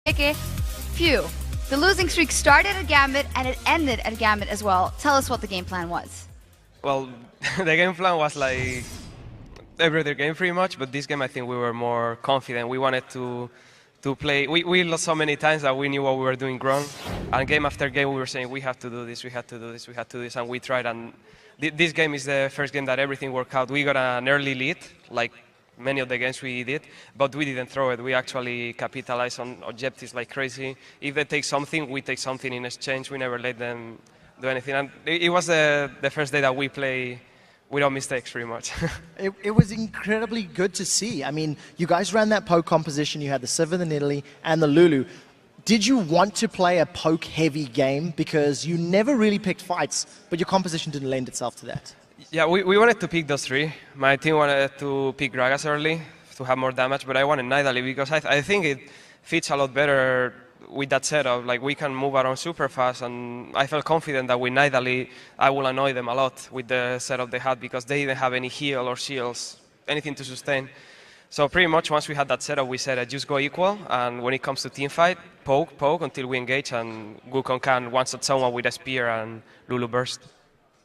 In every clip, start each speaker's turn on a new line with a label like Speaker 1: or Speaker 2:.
Speaker 1: Okay, phew. The losing streak started at Gambit and it ended at Gambit as well. Tell us what the game plan was.
Speaker 2: Well, the game plan was like every other game pretty much, but this game I think we were more confident. We wanted to play. We lost so many times that we knew what we were doing wrong. And game after game we were saying we have to do this, we have to do this, we have to do this, and we tried. And this game is the first game that everything worked out. We got an early lead, like many of the games we did, but we didn't throw it. We actually capitalized on objectives like crazy. If they take something, we take something in exchange. We never let them do anything. And it was the first day that we play without mistakes, pretty much.
Speaker 3: It was incredibly good to see. I mean, you guys ran that poke composition. You had the Sivir, the Nidalee, and the Lulu. Did you want to play a poke-heavy game? Because you never really picked fights, but your composition didn't lend itself to that.
Speaker 2: Yeah, we wanted to pick those three. My team wanted to pick Gragas early to have more damage, but I wanted Nidalee because I think it fits a lot better with that setup. Like, we can move around super fast, and I felt confident that with Nidalee, I will annoy them a lot with the setup they had because they didn't have any heal or shields, anything to sustain. So pretty much once we had that setup, we said just go equal, and when it comes to team fight, poke until we engage, and Wukong can one-shot someone with a spear and Lulu burst.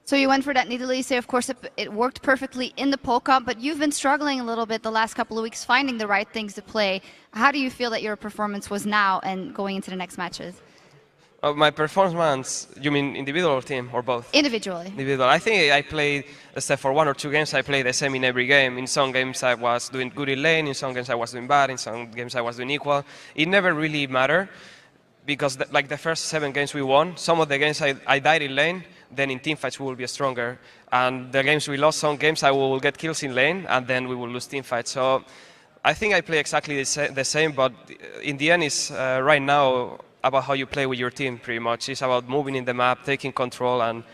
Speaker 1: So you went for that Nidalee, so of course it worked perfectly in the poke comp, but you've been struggling a little bit the last couple of weeks finding the right things to play. How do you feel that your performance was now and going into the next matches?
Speaker 2: My performance, you mean individual or team, or both?
Speaker 1: Individually.
Speaker 2: Individual. I think I played, except for 1 or 2 games, I played the same in every game. In some games I was doing good in lane, in some games I was doing bad, in some games I was doing equal. It never really mattered, because like the first 7 games we won, some of the games I died in lane, then in teamfights we will be stronger. And the games we lost, some games I will get kills in lane, and then we will lose teamfights. So I think I play exactly the same, but in the end it's right now about how you play with your team, pretty much. It's about moving in the map, taking control, and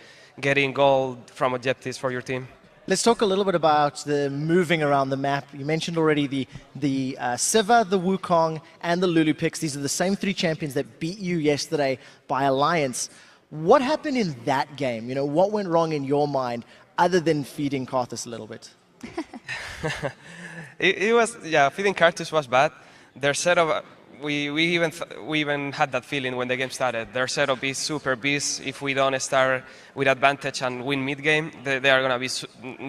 Speaker 2: getting gold from objectives for your team.
Speaker 3: Let's talk a little bit about the moving around the map. You mentioned already the Sivir, the Wukong, and the Lulu picks. These are the same 3 champions that beat you yesterday by alliance. What happened in that game? You know, what went wrong in your mind, other than feeding Karthus a little bit?
Speaker 2: it was, yeah, feeding Karthus was bad. Their setup, we even had that feeling when the game started. Their setup is super beast. If we don't start with advantage and win mid game, they are gonna be.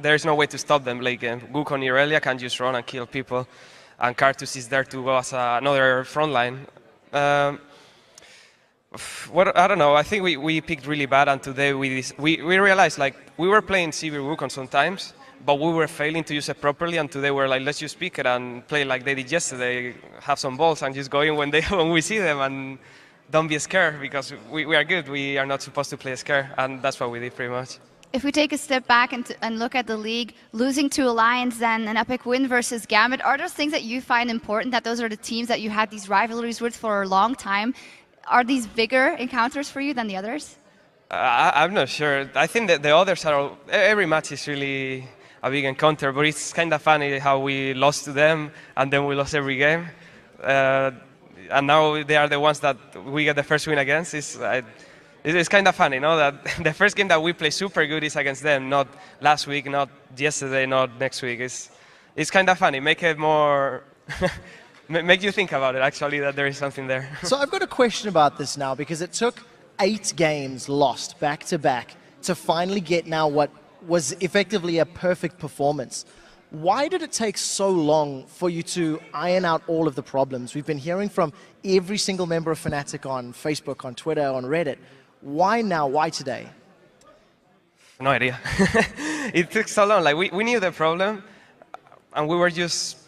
Speaker 2: There's no way to stop them late game. Wukong Irelia can just run and kill people, and Karthus is there to go as another front line. I don't know. I think we picked really bad, and today we realized like we were playing Sivir Wukong sometimes, but we were failing to use it properly. And today we're like, let's just pick it and play like they did yesterday. Have some balls and just go in when we see them, and don't be scared because we are good. We are not supposed to play scared, and that's what we did pretty much.
Speaker 1: If we take a step back and look at the league, losing to Alliance, then an epic win versus Gambit, are those things that you find important, that those are the teams that you had these rivalries with for a long time? Are these bigger encounters for you than the others?
Speaker 2: I'm not sure. I think that the others are, every match is really a big encounter, but it's kind of funny how we lost to them and then we lost every game. And now they are the ones that we get the first win against. It's kind of funny, no? That the first game that we play super good is against them, not last week, not yesterday, not next week. It's kind of funny. Make it more... Make you think about it, actually, that there is something there.
Speaker 3: So I've got a question about this now, because it took 8 games lost back-to-back to finally get now what was effectively a perfect performance. Why did it take so long for you to iron out all of the problems? We've been hearing from every single member of Fnatic on Facebook, on Twitter, on Reddit. Why now? Why today?
Speaker 2: No idea. It took so long. Like we knew the problem, and we were just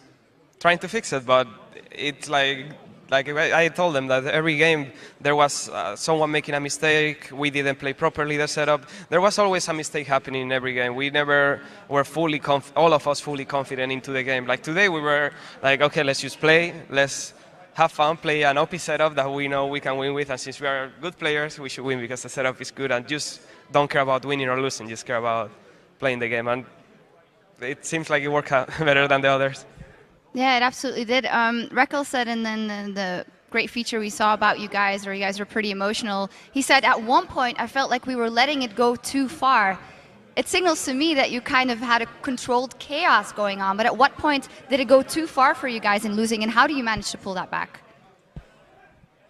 Speaker 2: trying to fix it, but it's like I told them that every game there was someone making a mistake, we didn't play properly the setup. There was always a mistake happening in every game. We never were fully all of us fully confident into the game. Like today we were like, okay, let's just play, let's have fun, play an OP setup that we know we can win with, and since we are good players, we should win because the setup is good, and just don't care about winning or losing, just care about playing the game. And it seems like it worked out better than the others.
Speaker 1: Yeah, it absolutely did. Rekel said in the great feature we saw about you guys, where you guys were pretty emotional, he said, at one point, I felt like we were letting it go too far. It signals to me that you kind of had a controlled chaos going on, but at what point did it go too far for you guys in losing, and how do you manage to pull that back?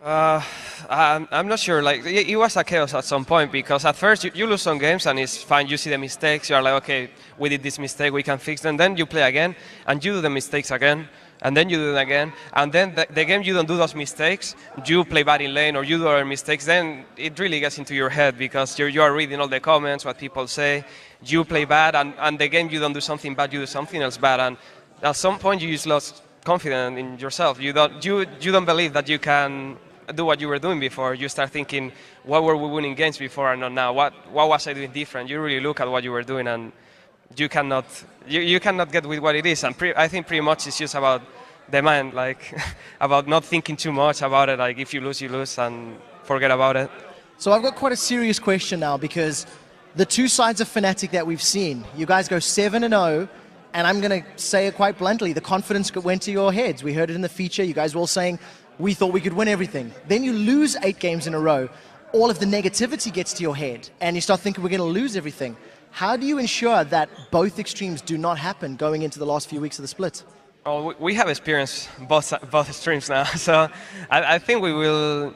Speaker 2: I'm not sure. Like it was a chaos at some point because at first you lose some games and it's fine. You see the mistakes. You are like, okay, we did this mistake. We can fix them. Then you play again and you do the mistakes again, and then you do them again. And then the game you don't do those mistakes. You play bad in lane or you do other mistakes. Then it really gets into your head because you are reading all the comments, what people say. You play bad, and the game you don't do something bad. You do something else bad, and at some point you just lost confidence in yourself. You don't believe that you can do what you were doing before. You start thinking, what were we winning games before and not now? What was I doing different? You really look at what you were doing, and you cannot get with what it is. And I think pretty much it's just about the mind, like about not thinking too much about it. Like if you lose, and forget about it.
Speaker 3: So I've got quite a serious question now, because the two sides of Fnatic that we've seen, you guys go 7-0, and I'm going to say it quite bluntly, the confidence went to your heads. We heard it in the feature. You guys were all saying, we thought we could win everything. Then you lose 8 games in a row. All of the negativity gets to your head, and you start thinking we're going to lose everything. How do you ensure that both extremes do not happen going into the last few weeks of the split?
Speaker 2: Oh, we have experienced both extremes now, so I think we will,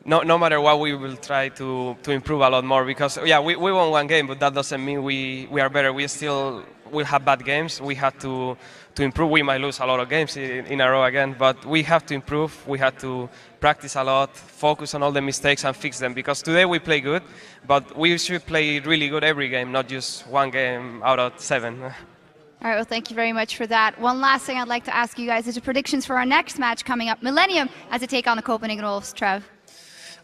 Speaker 2: no matter what, we will try to improve a lot more, because yeah, we won one game, but that doesn't mean we are better. We still will have bad games. We have to improve. We might lose a lot of games in a row again, but we have to improve. We have to practice a lot, focus on all the mistakes and fix them, because today we play good, but we should play really good every game, not just one game out of 7.
Speaker 1: All right, well, thank you very much for that. One last thing I'd like to ask you guys is your predictions for our next match coming up. Millennium as a take on the Copenhagen Wolves. Trev?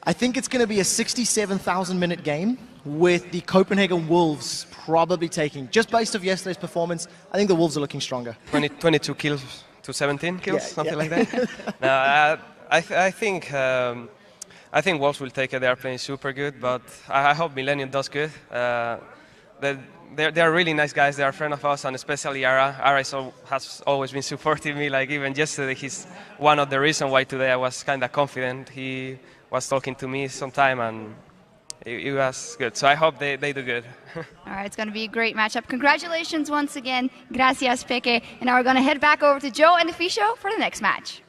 Speaker 3: I think it's going to be a 67,000-minute game with the Copenhagen Wolves probably taking, just based off yesterday's performance, I think the Wolves are looking stronger.
Speaker 2: 22 kills to 17 kills, something like that. No, I think Wolves will take it. They are playing super good, but I hope Millennium does good. They are really nice guys. They are a friend of us, and especially Ara. Ara has always been supporting me. Like even yesterday, he's one of the reasons why today I was kind of confident. He was talking to me sometime, and it was good. So I hope they do good.
Speaker 1: All right, it's going to be a great matchup. Congratulations once again. Gracias, Peque. And now we're going to head back over to Joe and the Fisho for the next match.